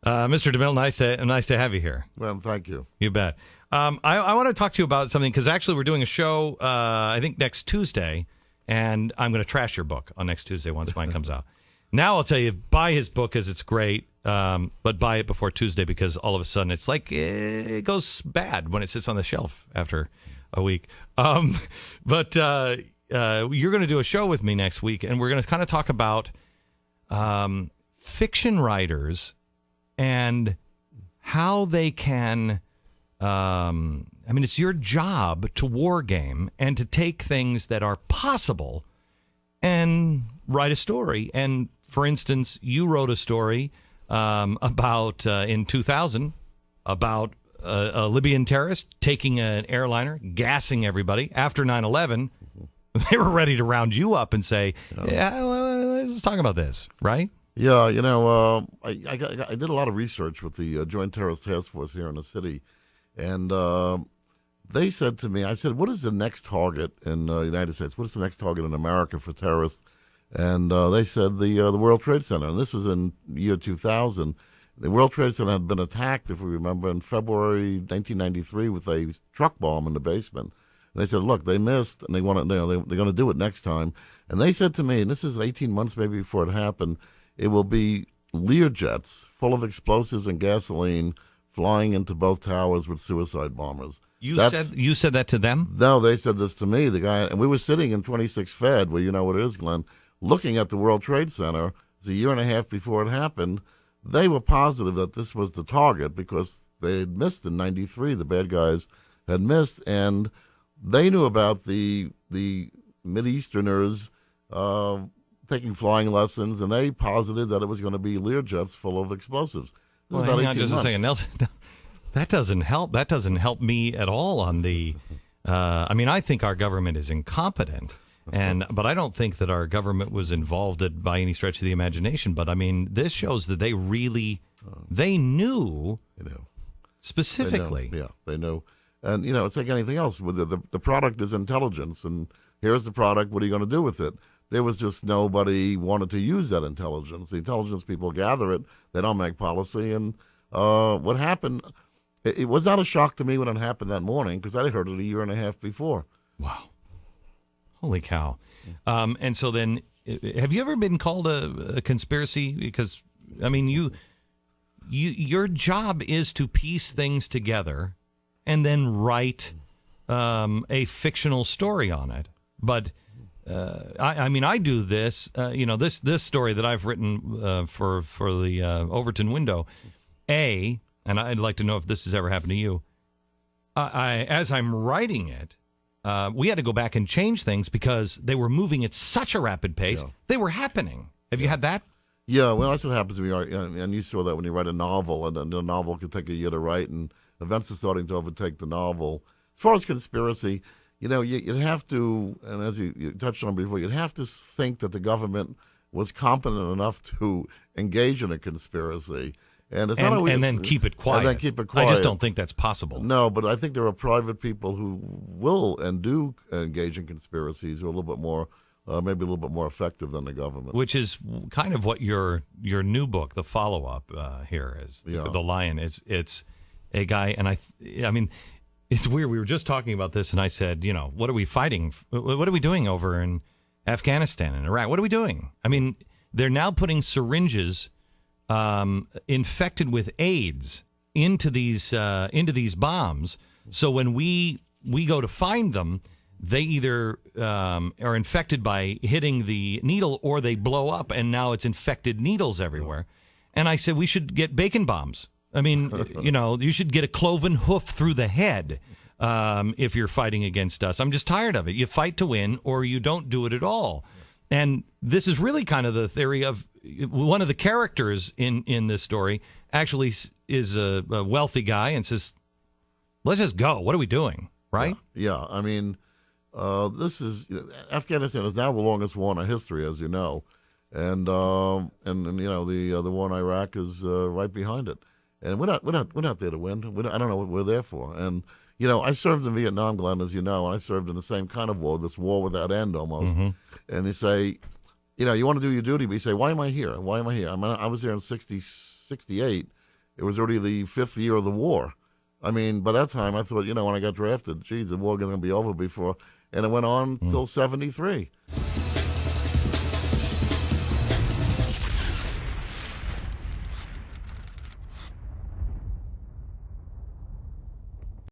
Mr. DeMille, nice to have you here. Well, thank you. You bet. I want to talk to you about something because actually we're doing a show, I think next Tuesday, and I'm going to trash your book on next Tuesday once mine comes out. Now I'll tell you, buy his book because it's great, but buy it before Tuesday because all of a sudden it's like it goes bad when it sits on the shelf after a week. But you're going to do a show with me next week, and we're going to kind of talk about fiction writers and how they can, it's your job to war game and to take things that are possible and write a story. And, for instance, you wrote a story about, in 2000, about a Libyan terrorist taking an airliner, gassing everybody. After 9/11, they were ready to round you up and say, let's talk about this, right? Yeah, I did a lot of research with the Joint Terrorism Task Force here in the city, and they said to me, I said, what is the next target in the United States? What is the next target in America for terrorists? And they said the World Trade Center, and this was in the year 2000. The World Trade Center had been attacked, if we remember, in February 1993 with a truck bomb in the basement. And they said, look, they missed, and they're going to do it next time. And they said to me, and this is 18 months maybe before it happened, it will be Learjets full of explosives and gasoline flying into both towers with suicide bombers. You said that to them? No, they said this to me. The guy, and we were sitting in 26 Fed, where you know what it is, Glenn, looking at the World Trade Center. It was a year and a half before it happened. They were positive that this was the target because they had missed in 93. The bad guys had missed, and they knew about the Mideasterners taking flying lessons, and they posited that it was going to be Learjets full of explosives. Well, hang on just a second, Nelson. That doesn't help. That doesn't help me at all on the. I think our government is incompetent, but I don't think that our government was involved by any stretch of the imagination. But I mean, this shows that they knew specifically. They knew, and it's like anything else. The product is intelligence, and here's the product. What are you going to do with it? There was just nobody wanted to use that intelligence. The intelligence people gather it. They don't make policy. And what happened, it was not a shock to me when it happened that morning because I heard it a year and a half before. Wow. Holy cow. And so then, have you ever been called a conspiracy? Because, your job is to piece things together and then write a fictional story on it. But... I do this. This story that I've written for the Overton Window, and I'd like to know if this has ever happened to you. As I'm writing it, we had to go back and change things because they were moving at such a rapid pace. Yeah. They were happening. Have you had that? Yeah, well, that's what happens when you write, and you saw that when you write a novel, and the novel can take a year to write, and events are starting to overtake the novel. As far as conspiracy. You'd have to, and as you touched on before, you'd have to think that the government was competent enough to engage in a conspiracy. And it's not always, and then keep it quiet. And then keep it quiet. I just don't think that's possible. No, but I think there are private people who will and do engage in conspiracies who are a little bit more, maybe a little bit more effective than the government. Which is kind of what your new book, the follow-up here is. Yeah. The Lion. It's a guy, and I mean... It's weird. We were just talking about this, and I said, what are we fighting? What are we doing over in Afghanistan and Iraq? What are we doing? I mean, they're now putting syringes infected with AIDS into these bombs. So when we go to find them, they either are infected by hitting the needle or they blow up, and now it's infected needles everywhere. And I said we should get bacon bombs. I mean, you should get a cloven hoof through the head if you're fighting against us. I'm just tired of it. You fight to win or you don't do it at all. And this is really kind of the theory of one of the characters in this story actually is a wealthy guy and says, let's just go. What are we doing? Right? Yeah. I mean, Afghanistan is now the longest war in our history, as you know. And the war in Iraq is right behind it. And we're not there to win. I don't know what we're there for. And I served in Vietnam, Glenn, as you know, and I served in the same kind of war, this war without end almost. Mm-hmm. And you say, you want to do your duty, but you say, why am I here? Why am I here? I was there in 68, it was already the 5th year of the war. I mean, by that time, I thought, when I got drafted, geez, the war was going to be over before. And it went on till 73.